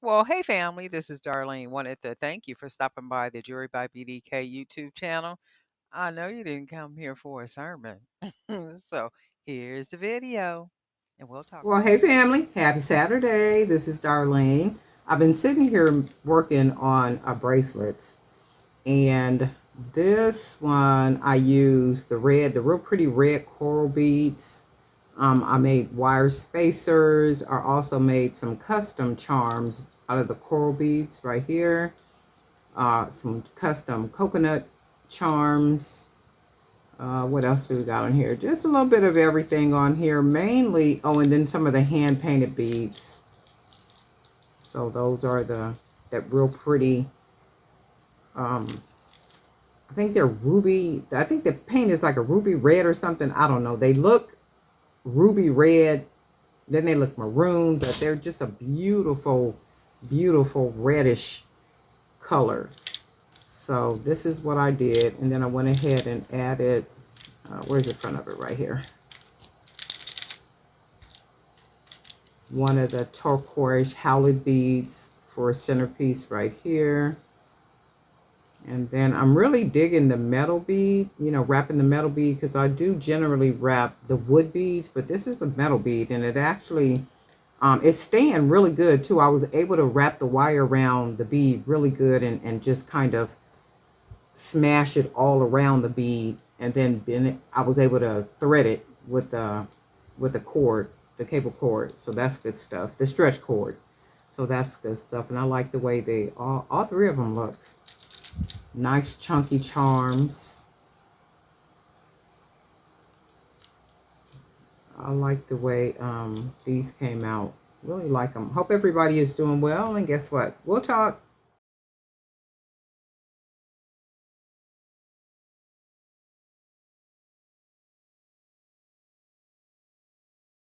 Well, hey family, this is Darlene. Wanted to thank you for stopping by the Jewelry by BDK YouTube channel. I know you didn't come here for a sermon. So here's the video, and we'll talk Well, about hey family, happy Saturday. This is Darlene. I've been sitting here working on bracelets, and this one I used the real pretty red coral beads. I made wire spacers. I also made some custom charms out of the coral beads right here. Some custom coconut charms. What else do we got on here? Just a little bit of everything on here. Mainly, oh, and then some of the hand painted beads. So those are that real pretty. Um, I think they're ruby. I think the paint is like a ruby red or something. I don't know. They look ruby red. Then they look maroon, but they're just a beautiful, beautiful reddish color. So this is what I did, and then I went ahead and added. Where's the front of it? Right here. One of the turquoise howlett beads for a centerpiece right here. And then I'm really digging the metal bead, wrapping the metal bead, because I do generally wrap the wood beads, but this is a metal bead, and it actually, it's staying really good too. I was able to wrap the wire around the bead really good and just kind of smash it all around the bead, and then I was able to thread it with the cord, the cable cord. So that's good stuff. The stretch cord. So that's good stuff. And I like the way they all three of them look. Nice chunky charms. I like the way these came out. Really like them. Hope everybody is doing well. And guess what? We'll talk.